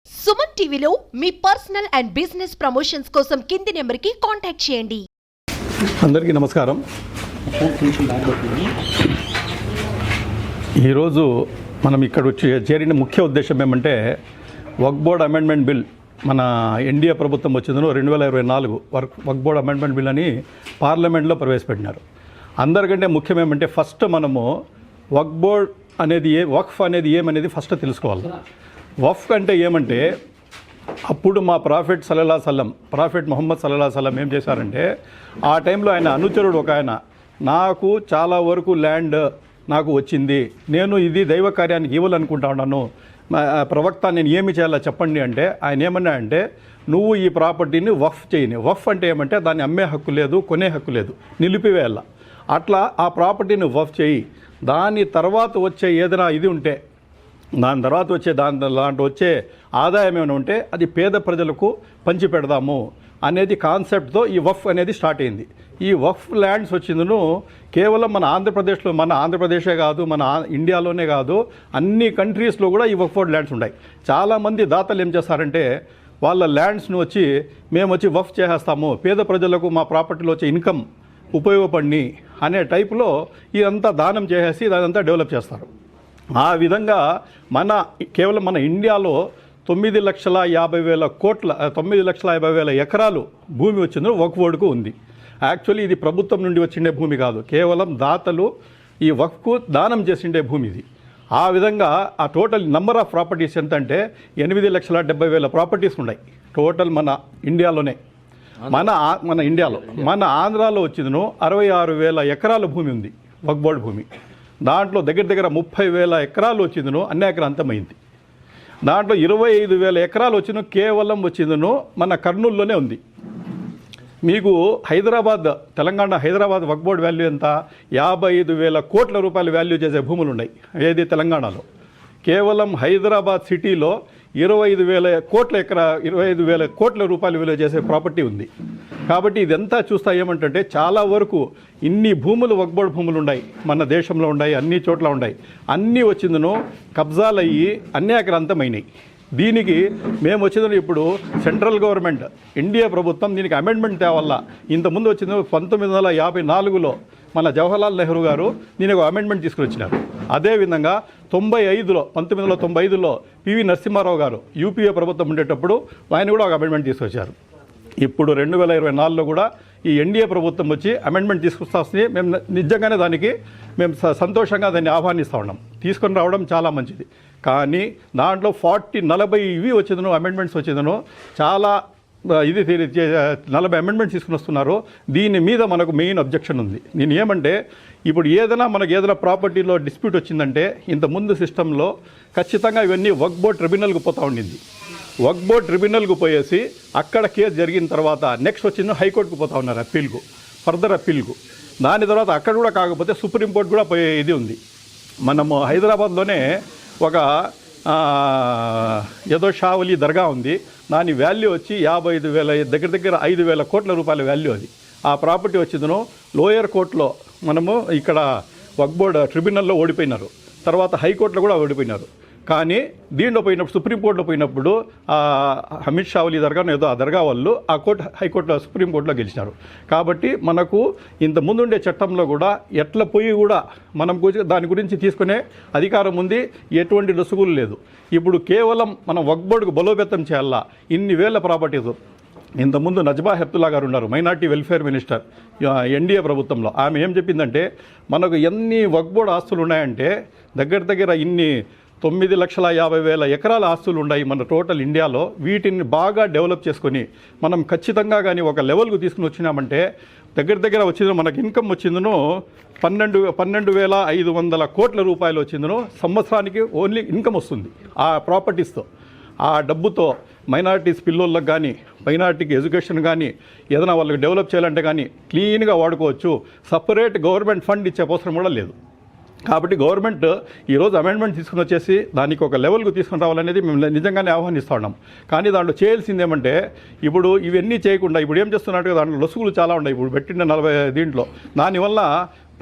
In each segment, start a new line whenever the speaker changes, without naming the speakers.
సుమన్ టీవీలో మీ personal and business promotions కోసం కింది నెంబర్కి కాంటాక్ట్ చేయండి.
అందరికీ నమస్కారం. ఈరోజు మనం ఇక్కడ చేరిన ముఖ్య ఉద్దేశం ఏమంటే వక్ఫ్ బోర్డ్ అమెండ్మెంట్ బిల్ మన ఎన్డీఏ ప్రభుత్వం వచ్చిందో 2024 వక్ఫ్ బోర్డ్ అమెండ్మెంట్ బిల్ అని పార్లమెంట్లో ప్రవేశపెట్టినారు. అందరికంటే ముఖ్యం ఏమంటే ఫస్ట్ మనము వక్ఫ్ బోర్డ్ అనేది వక్ఫ్ అనేది ఏమనేది ఫస్ట్ తెలుసుకోవాలి. వక్ఫ్ అంటే ఏమంటే అప్పుడు మా ప్రాఫెట్ సల్లల్లాహు అలైహి వసల్లం ప్రాఫెట్ ముహమ్మద్ సల్లల్లాహు అలైహి వసల్లం ఏం చేశారంటే ఆ టైంలో ఆయన అనుచరుడు ఒక ఆయన నాకు చాలా వరకు ల్యాండ్ నాకు వచ్చింది, నేను ఇది దైవ కార్యానికి ఇవ్వాలనుకుంటా ఉన్నాను, ప్రవక్త నేను ఏమి చేయాలో చెప్పండి అంటే ఆయన ఏమన్నా అంటే నువ్వు ఈ ప్రాపర్టీని వక్ఫ్ చేయని. వక్ఫ్ అంటే ఏమంటే దాన్ని అమ్మే హక్కు లేదు, కొనే హక్కు లేదు, నిలిపివేయాల. అట్లా ఆ ప్రాపర్టీని వక్ఫ్ చేయి. దాని తర్వాత వచ్చే ఏదైనా ఇది ఉంటే దాని తర్వాత వచ్చే దాంట్లో వచ్చే ఆదాయం ఏమైనా ఉంటే అది పేద ప్రజలకు పంచిపెడదాము అనేది కాన్సెప్ట్తో ఈ వక్ఫ్ అనేది స్టార్ట్ అయింది. ఈ వక్ఫ్ ల్యాండ్స్ వచ్చిందను కేవలం మన ఆంధ్రప్రదేశే కాదు, మన ఇండియాలోనే కాదు, అన్ని కంట్రీస్లో కూడా ఈ వక్ఫ్ ల్యాండ్స్ ఉన్నాయి. చాలామంది దాతలు ఏం చేస్తారంటే వాళ్ళ ల్యాండ్స్ను వచ్చి మేము వచ్చి వక్ఫ్ చేసేస్తాము, పేద ప్రజలకు మా ప్రాపర్టీలో వచ్చే ఇన్కమ్ ఉపయోగపడి అనే టైపులో ఇదంతా దానం చేసేసి దానంతా డెవలప్ చేస్తారు. ఆ విధంగా కేవలం మన ఇండియాలో 9,50,000 ఎకరాలు భూమి వచ్చిందో వక్ఫ్ బోర్డుకు ఉంది. యాక్చువల్లీ ఇది ప్రభుత్వం నుండి వచ్చిండే భూమి కాదు, కేవలం దాతలు ఈ వక్ఫ్కు దానం చేసిండే భూమి ఇది. ఆ విధంగా ఆ టోటల్ నెంబర్ ఆఫ్ ప్రాపర్టీస్ ఎంత అంటే 8,70,000 ప్రాపర్టీస్ ఉన్నాయి టోటల్ మన ఇండియాలోనే. మన ఇండియాలో మన ఆంధ్రాలో వచ్చిందను 66,000 ఎకరాల భూమి ఉంది వక్ఫ్ బోర్డు భూమి. దాంట్లో దగ్గర 30,000 ఎకరాలు వచ్చిందను అన్యాక్రాంతమైంది. దాంట్లో 25,000 ఎకరాలు వచ్చిన కేవలం వచ్చిందను మన కర్నూలులోనే ఉంది. మీకు తెలంగాణ హైదరాబాద్ వక్ఫ్ బోర్డు వాల్యూ ఎంత? 55,000 కోట్ల రూపాయల వాల్యూ చేసే భూములు ఉన్నాయి ఏది తెలంగాణలో. కేవలం హైదరాబాద్ సిటీలో 25,000 కోట్ల రూపాయలు విలువ చేసే ప్రాపర్టీ ఉంది. కాబట్టి ఇదంతా చూస్తా ఏమంటే చాలా వరకు ఇన్ని భూములు వక్ఫ్ బోర్డు భూములు ఉన్నాయి మన దేశంలో ఉన్నాయి, అన్ని చోట్ల ఉన్నాయి. అన్నీ వచ్చిందను కబ్జాలు అయ్యి అన్యాక్రాంతమైనాయి. దీనికి మేము వచ్చిందని ఇప్పుడు సెంట్రల్ గవర్నమెంట్ ఎన్డీఏ ప్రభుత్వం దీనికి అమెండ్మెంట్ తేవల్ల. ఇంతకుముందు వచ్చింది 1954లో మన జవహర్లాల్ నెహ్రూ గారు దీనికి ఒక అమెండ్మెంట్ తీసుకుని వచ్చినారు. అదేవిధంగా 1995లో పివి నరసింహారావు గారు యూపీఏ ప్రభుత్వం ఉండేటప్పుడు ఆయన కూడా ఒక అమెండ్మెంట్ తీసుకొచ్చారు. ఇప్పుడు 2024లో కూడా ఈ ఎన్డీఏ ప్రభుత్వం వచ్చి అమెండ్మెంట్ తీసుకొస్తే మేము నిజంగానే దానికి మేము సంతోషంగా దాన్ని ఆహ్వానిస్తూ ఉన్నాం. తీసుకొని రావడం చాలా మంచిది. కానీ దాంట్లో 40 ఇవి వచ్చేదను అమెండ్మెంట్స్ వచ్చేదను చాలా ఇది 40 అమెండ్మెంట్స్ తీసుకుని వస్తున్నారు. దీని మీద మనకు మెయిన్ అబ్జెక్షన్ ఉంది. నేను ఏమంటే ఇప్పుడు మనకు ఏదైనా ప్రాపర్టీలో డిస్ప్యూట్ వచ్చిందంటే ఇంతకుముందు సిస్టంలో ఖచ్చితంగా ఇవన్నీ వక్ఫ్ బోర్డ్ ట్రిబ్యునల్కి పోతూ ఉండింది. వక్ఫ్ బోర్డ్ ట్రిబ్యునల్కి పోయేసి అక్కడ కేసు జరిగిన తర్వాత నెక్స్ట్ వచ్చింది హైకోర్టుకు పోతా ఉన్నారు, ఫర్దర్ అప్పీల్కు. దాని తర్వాత అక్కడ కూడా కాకపోతే సుప్రీంకోర్టు కూడా పోయే ఇది ఉంది. మనము హైదరాబాద్లోనే ఒక ఏదో షావలి దర్గా ఉంది, దాని వాల్యూ వచ్చి 55,000 దగ్గర 5,000 కోట్ల రూపాయల వాల్యూ అది. ఆ ప్రాపర్టీ వచ్చిందను లోయర్ కోర్టులో మనము ఇక్కడ వక్ఫ్ బోర్డు ట్రిబ్యునల్లో ఓడిపోయినారు, తర్వాత హైకోర్టులో కూడా ఓడిపోయినారు. కానీ దీంట్లో పోయినప్పుడు సుప్రీంకోర్టులో పోయినప్పుడు హమీద్ షావలి దర్గా ఏదో ఆ దర్గా వాళ్ళు ఆ హైకోర్టులో సుప్రీంకోర్టులో గెలిచినారు. కాబట్టి మనకు ఇంత ముందుండే చట్టంలో కూడా ఎట్లా పోయి కూడా మనం దాని గురించి తీసుకునే అధికారం ఉంది, ఎటువంటి లొసుగులు లేదు. ఇప్పుడు కేవలం మనం వక్ఫ్ బోర్డుకు బలోపేతం చేయాలా. ఇన్ని వేల ప్రాపర్టీస్ ఇంతకుముందు నజ్మా హెప్తుల్లా గారు ఉన్నారు, మైనార్టీ వెల్ఫేర్ మినిస్టర్ ఎన్డీఏ ప్రభుత్వంలో. ఆమె ఏం చెప్పిందంటే మనకు ఎన్ని వక్ఫ్ బోర్డు ఆస్తులు ఉన్నాయంటే దగ్గర ఇన్ని 9,50,000 ఎకరాల ఆస్తులు ఉన్నాయి మన టోటల్ ఇండియాలో. వీటిని బాగా డెవలప్ చేసుకొని మనం ఖచ్చితంగా కానీ ఒక లెవెల్కు తీసుకుని వచ్చినామంటే దగ్గర వచ్చిందో మనకు ఇన్కమ్ వచ్చిందను 12,500 కోట్ల రూపాయలు వచ్చిందను సంవత్సరానికి ఓన్లీ ఇన్కమ్ వస్తుంది ఆ ప్రాపర్టీస్తో. ఆ డబ్బుతో మైనారిటీస్ పిల్లోళ్ళకి కానీ మైనారిటీకి ఎడ్యుకేషన్ కానీ ఏదైనా వాళ్ళకి డెవలప్ చేయాలంటే కానీ క్లీన్గా వాడుకోవచ్చు. సపరేట్ గవర్నమెంట్ ఫండ్ ఇచ్చే అవసరం కూడా లేదు. కాబట్టి గవర్నమెంట్ ఈరోజు అమెండ్మెంట్ తీసుకుని వచ్చేసి దానికి ఒక లెవెల్కు తీసుకుని రావాలనేది మేము నిజంగానే ఆహ్వానిస్తూ ఉన్నాం. కానీ దాంట్లో చేయాల్సింది ఏమంటే ఇప్పుడు ఇవన్నీ చేయకుండా ఇప్పుడు ఏం చేస్తున్నట్టుగా దాంట్లో లొసుగులు చాలా ఉన్నాయి. ఇప్పుడు పెట్టిన 40 దీంట్లో దానివల్ల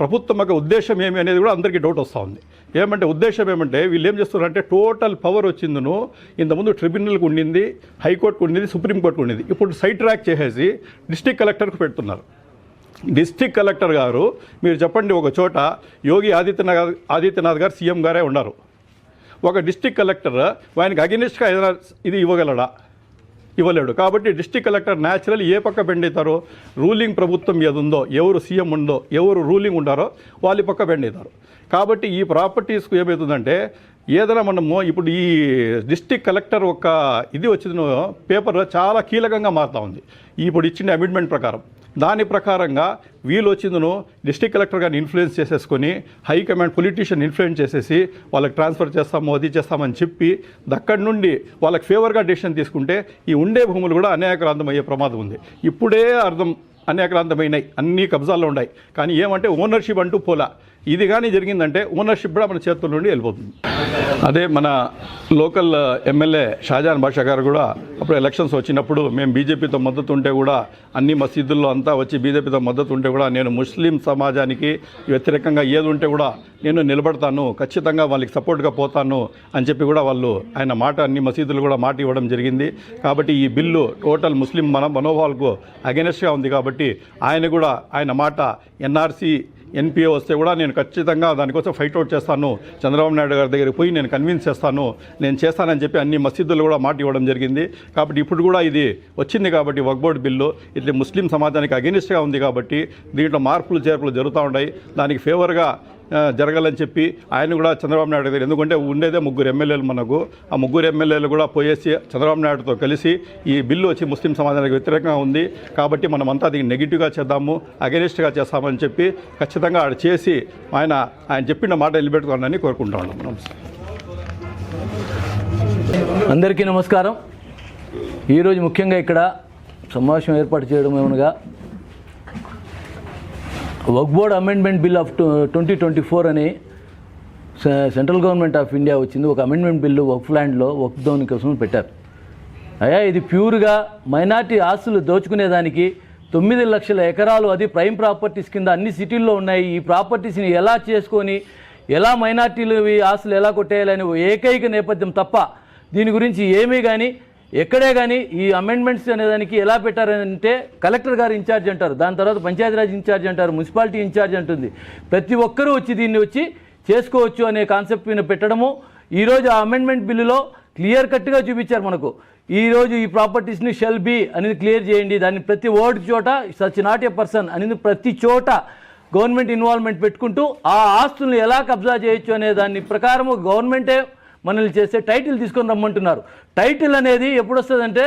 ప్రభుత్వం యొక్క ఉద్దేశం ఏమి అనేది కూడా అందరికీ డౌట్ వస్తూ ఉంది. ఏమంటే ఉద్దేశం ఏమంటే వీళ్ళు ఏం చేస్తున్నారంటే టోటల్ పవర్ వచ్చిందను ఇంతకుముందు ట్రిబ్యునల్కి ఉండింది, హైకోర్టుకు ఉండింది, సుప్రీంకోర్టుకు ఉండింది. ఇప్పుడు సైడ్ ట్రాక్ చేసేసి డిస్ట్రిక్ట్ కలెక్టర్కి పెడుతున్నారు. డిస్ట్రిక్ట్ కలెక్టర్ గారు మీరు చెప్పండి, ఒక చోట యోగి ఆదిత్యనాథ్ గారు సీఎం గారే ఉన్నారు. ఒక డిస్ట్రిక్ట్ కలెక్టర్ ఆయనకి అగెనిస్ట్గా ఏదైనా ఇది ఇవ్వగలడా? ఇవ్వలేడు. కాబట్టి డిస్ట్రిక్ట్ కలెక్టర్ న్యాచురల్ ఏ పక్క బెండ్ అవుతారో, రూలింగ్ ప్రభుత్వం ఏది ఉందో, ఎవరు సీఎం ఉందో, ఎవరు రూలింగ్ ఉండారో వాళ్ళ పక్క బెండ్ అవుతారు. కాబట్టి ఈ ప్రాపర్టీస్కు ఏమవుతుందంటే ఏదైనా మనము ఇప్పుడు ఈ డిస్ట్రిక్ట్ కలెక్టర్ ఒక ఇది వచ్చిన పేపర్ చాలా కీలకంగా మారుతూ ఉంది ఇప్పుడు ఇచ్చిన అమెండ్మెంట్ ప్రకారం. దాని ప్రకారంగా వీళ్ళు వచ్చిందను డిస్ట్రిక్ట్ కలెక్టర్ గారిని ఇన్ఫ్లుయెన్స్ చేసేసుకొని హైకమాండ్ పొలిటీషియన్ ఇన్ఫ్లుయెన్స్ చేసేసి వాళ్ళకి ట్రాన్స్ఫర్ చేస్తాము, అది చేస్తామని చెప్పి అక్కడి నుండి వాళ్ళకి ఫేవర్గా డెసిషన్ తీసుకుంటే ఈ ఉండే భూములు కూడా అన్యాయక్రాంతమయ్యే ప్రమాదం ఉంది. ఇప్పుడే అన్యాయక్రాంతమైనాయి, అన్ని కబ్జాల్లో ఉన్నాయి. కానీ ఏమంటే ఓనర్షిప్ అంటూ పోలా. ఇది కానీ జరిగిందంటే ఓనర్షిప్ కూడా మన చేతుల నుండి వెళ్ళిపోతుంది. అదే మన లోకల్ ఎమ్మెల్యే షాజాన్ బాషా గారు కూడా అప్పుడు ఎలక్షన్స్ వచ్చినప్పుడు మేము బీజేపీతో మద్దతు ఉంటే కూడా అన్ని మసీదుల్లో అంతా వచ్చి బీజేపీతో మద్దతు ఉంటే కూడా నేను ముస్లిం సమాజానికి వ్యతిరేకంగా ఏది ఉంటే కూడా నేను నిలబడతాను, ఖచ్చితంగా వాళ్ళకి సపోర్ట్గా పోతాను అని చెప్పి కూడా వాళ్ళు ఆయన మాట అన్ని మసీదులు కూడా మాట ఇవ్వడం జరిగింది. కాబట్టి ఈ బిల్లు టోటల్ ముస్లిం మనోభావాలకు అగెనెస్ట్గా ఉంది. కాబట్టి ఆయన కూడా ఆయన మాట ఎన్ఆర్సీ ఎన్పిఏ వస్తే కూడా నేను ఖచ్చితంగా దానికోసం ఫైట్ అవుట్ చేస్తాను, చంద్రబాబు నాయుడు గారి దగ్గరికి పోయి నేను కన్విన్స్ చేస్తాను, నేను చేస్తానని చెప్పి అన్ని మసీదులు కూడా మాట ఇవ్వడం జరిగింది. కాబట్టి ఇప్పుడు కూడా ఇది వచ్చింది కాబట్టి వక్ఫ్ బోర్డు బిల్లు ఇది ముస్లిం సమాజానికి అగెనిస్ట్గా ఉంది. కాబట్టి దీంట్లో మార్పులు చేర్పులు జరుగుతూ ఉన్నాయి. దానికి ఫేవర్గా జరగాలని చెప్పి ఆయన కూడా చంద్రబాబు నాయుడు గారు, ఎందుకంటే ఉండేదే 3 ఎమ్మెల్యేలు మనకు, ఆ 3 ఎమ్మెల్యేలు కూడా పోయేసి చంద్రబాబు నాయుడుతో కలిసి ఈ బిల్లు వచ్చి ముస్లిం సమాజానికి వ్యతిరేకంగా ఉంది కాబట్టి మనమంతా దీన్ని నెగిటివ్గా చేద్దాము, అగెనిస్ట్గా చేస్తామని చెప్పి ఖచ్చితంగా ఆడ చేసి ఆయన చెప్పిన మాట నిలబెట్టుకోవాలని కోరుకుంటా ఉన్నాం.
అందరికీ నమస్కారం. ఈరోజు ముఖ్యంగా ఇక్కడ సమావేశం ఏర్పాటు చేయడం ఏమనగా వక్ఫ్ బోర్డ్ అమెండ్మెంట్ బిల్ ఆఫ్ 2024 అని సెంట్రల్ గవర్నమెంట్ ఆఫ్ ఇండియా వచ్చింది. ఒక అమెండ్మెంట్ బిల్లు వక్ఫ్ ల్యాండ్లో వక్ఫ్ జోన్ కోసం పెట్టారు. ఇది ప్యూర్గా మైనార్టీ ఆస్తులు దోచుకునేదానికి 9 లక్షల ఎకరాలు, అది ప్రైమ్ ప్రాపర్టీస్ కింద అన్ని సిటీల్లో ఉన్నాయి. ఈ ప్రాపర్టీస్ని ఎలా చేసుకొని ఎలా మైనార్టీలు ఈ ఆస్తులు ఎలా కొట్టేయాలని ఏకైక నేపథ్యం తప్ప దీని గురించి ఏమీ కానీ ఎక్కడే కానీ ఈ అమెండ్మెంట్స్ అనేదానికి ఎలా పెట్టారంటే కలెక్టర్ గారు ఇన్ఛార్జ్ అంటారు, దాని తర్వాత పంచాయతీరాజ్ ఇన్ఛార్జ్ అంటారు, మున్సిపాలిటీ ఇన్ఛార్జ్ అంటుంది. ప్రతి ఒక్కరూ వచ్చి దీన్ని వచ్చి చేసుకోవచ్చు అనే కాన్సెప్ట్ పెట్టడము ఈరోజు ఆ అమెండ్మెంట్ బిల్లులో క్లియర్ కట్గా చూపించారు మనకు. ఈరోజు ఈ ప్రాపర్టీస్ని షెల్ బి అనేది క్లియర్ చేయండి, దాన్ని ప్రతి వర్డ్ చోట సచ్ నాట్ ఏ పర్సన్ అనేది ప్రతి చోట గవర్నమెంట్ ఇన్వాల్వ్మెంట్ పెట్టుకుంటూ ఆ ఆస్తులను ఎలా కబ్జా చేయొచ్చు అనే దాని ప్రకారము గవర్నమెంటే మనల్ని చేస్తే టైటిల్ తీసుకొని రమ్మంటున్నారు. టైటిల్ అనేది ఎప్పుడు వస్తుందంటే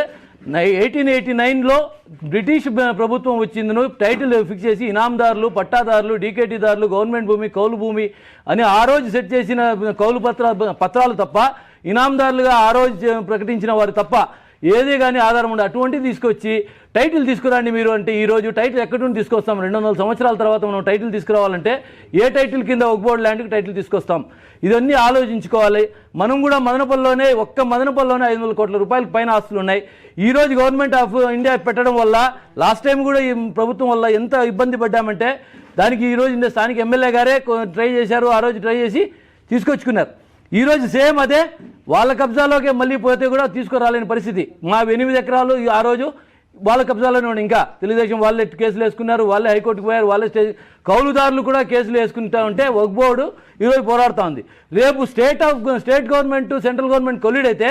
1889లో బ్రిటిష్ ప్రభుత్వం వచ్చిందను టైటిల్ ఫిక్స్ చేసి ఇనాందారులు, పట్టాదారులు, డీకేటీదారులు, గవర్నమెంట్ భూమి, కౌలు భూమి అని ఆ రోజు సెట్ చేసిన కౌలు పత్రాలు తప్ప, ఇనాందారులుగా ఆ రోజు ప్రకటించిన వారు తప్ప ఏదే కానీ ఆధారం ఉండదు. అటువంటిది తీసుకొచ్చి టైటిల్ తీసుకురండి మీరు అంటే ఈరోజు టైటిల్ ఎక్కడి నుండి తీసుకొస్తాం? 200 సంవత్సరాల తర్వాత మనం టైటిల్ తీసుకురావాలంటే ఏ టైటిల్ కింద వక్ఫ్ బోర్డు ల్యాండ్కి టైటిల్ తీసుకొస్తాం? ఇదన్నీ ఆలోచించుకోవాలి. మనం కూడా మదనపల్లిలోనే 500 కోట్ల రూపాయలకు పైన ఆస్తులు ఉన్నాయి. ఈరోజు గవర్నమెంట్ ఆఫ్ ఇండియా పెట్టడం వల్ల లాస్ట్ టైం కూడా ఈ ప్రభుత్వం వల్ల ఎంత ఇబ్బంది పడ్డామంటే దానికి ఈరోజు స్థానిక ఎమ్మెల్యే గారే ట్రై చేశారు, ఆ రోజు ట్రై చేసి తీసుకొచ్చుకున్నారు. ఈరోజు సేమ్ అదే వాళ్ళ కబ్జాలోకే మళ్ళీ పోతే కూడా తీసుకురాలేని పరిస్థితి. మా 8 ఎకరాలు ఆ రోజు వాళ్ళ కబ్జాలోనే ఉండి ఇంకా తెలుగుదేశం వాళ్ళే కేసులు వేసుకున్నారు, వాళ్ళే హైకోర్టుకు పోయారు, వాళ్ళే కౌలుదారులు కూడా కేసులు వేసుకుంటా ఉంటే వక్ఫ్ బోర్డు ఈరోజు పోరాడుతూ ఉంది. రేపు స్టేట్ గవర్నమెంట్ సెంట్రల్ గవర్నమెంట్ కొలిడ్ అయితే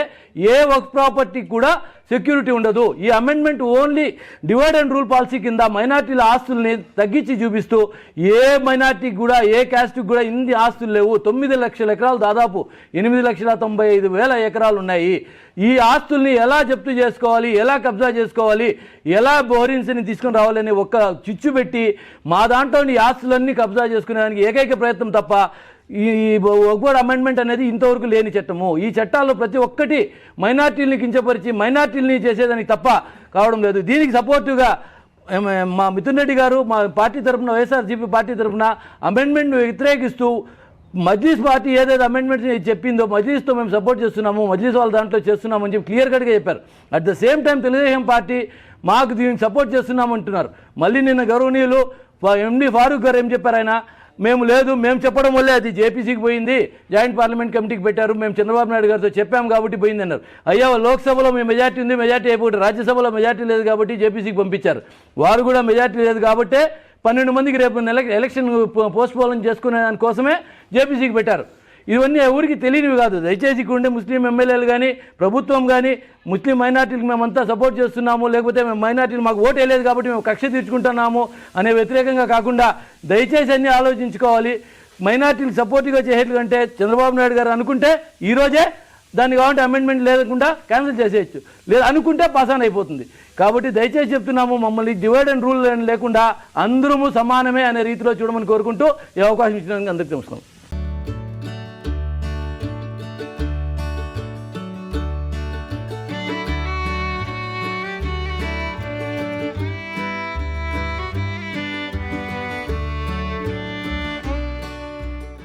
ఏ వక్ఫ్ ప్రాపర్టీకి కూడా సెక్యూరిటీ ఉండదు. ఈ amendment only divide and rule policy కింద మైనార్టీల ఆస్తుల్ని తగ్గించి చూపిస్తూ ఏ మైనార్టీకి కూడా ఏ క్యాస్ట్కి కూడా ఇన్ని ఆస్తులు లేవు. 9 లక్షల ఎకరాలు, దాదాపు 8,95,000 ఎకరాలు ఉన్నాయి. ఈ ఆస్తుల్ని ఎలా జప్తు చేసుకోవాలి, ఎలా కబ్జా చేసుకోవాలి, ఎలా బోరిన్స్ని తీసుకుని రావాలని ఒక్క చిచ్చు పెట్టి మా దాంట్లో ఈ ఆస్తులన్నీ కబ్జా చేసుకునేదానికి ఏకైక ప్రయత్నం తప్ప ఈ వక్ఫ్ బోర్డ్ అమెండ్మెంట్ అనేది ఇంతవరకు లేని చట్టము. ఈ చట్టాల్లో ప్రతి ఒక్కటి మైనార్టీలని కించపరిచి మైనార్టీలని చేసేదానికి తప్ప కావడం లేదు. దీనికి సపోర్టివ్గా మా మిథున్ రెడ్డి గారు మా పార్టీ తరఫున, వైఎస్ఆర్సీపీ పార్టీ తరఫున అమెండ్మెంట్ వ్యతిరేకిస్తూ మజ్లిస్ పార్టీ ఏదైతే అమెండ్మెంట్ చెప్పిందో మజ్లిస్తో మేము సపోర్ట్ చేస్తున్నాము, మజ్లిస్ వాళ్ళ దాంట్లో చేస్తున్నామని చెప్పి క్లియర్ కట్గా చెప్పారు. At the same time Telugu Desam party మాకు దీనికి సపోర్ట్ చేస్తున్నామంటున్నారు. మళ్ళీ నిన్న గౌరవనీయులు ఎండి ఫారూక్ గారు ఏం చెప్పారు, ఆయన మేము లేదు, మేము చెప్పడం వల్లే అది జేపీసీకి పోయింది, జాయింట్ పార్లమెంట్ కమిటీకి పెట్టారు, మేము చంద్రబాబు నాయుడు గారితో చెప్పాం కాబట్టి పోయింది అన్నారు. అయ్యా లోక్సభలో మీ మెజార్టీ ఉంది, మెజార్టీ అయిపోయి రాజ్యసభలో మెజార్టీ లేదు కాబట్టి జేపీసీకి పంపించారు. వారు కూడా మెజార్టీ లేదు కాబట్టే 12 మందికి రేపు ఎలక్షన్ పోస్ట్పోన్ చేసుకునే దానికోసమే జేపీసీకి పెట్టారు. ఇవన్నీ ఎవరికి తెలియనివి కాదు. దయచేసి ఇక్కడ ఉండే ముస్లిం ఎమ్మెల్యేలు కానీ ప్రభుత్వం కానీ ముస్లిం మైనార్టీలకు మేమంతా సపోర్ట్ చేస్తున్నాము, లేకపోతే మేము మైనార్టీలు మాకు ఓటు వేయలేదు కాబట్టి మేము కక్ష తీర్చుకుంటున్నాము అనే వ్యతిరేకంగా కాకుండా దయచేసి అన్నీ ఆలోచించుకోవాలి. మైనార్టీలకు సపోర్ట్గా చేసేట్లుకంటే చంద్రబాబు నాయుడు గారు అనుకుంటే ఈరోజే దాన్ని కావాలంటే అమెండ్మెంట్ లేకుండా క్యాన్సిల్ చేసేయచ్చు, లేదా అనుకుంటే పాస్ ఆన్ అయిపోతుంది. కాబట్టి దయచేసి చెప్తున్నాము, మమ్మల్ని డివైడ్ అండ్ రూల్ లేకుండా అందరము సమానమే అనే రీతిలో చూడమని కోరుకుంటూ ఈ అవకాశం ఇచ్చినందుకు అందరికీ నమస్కారం.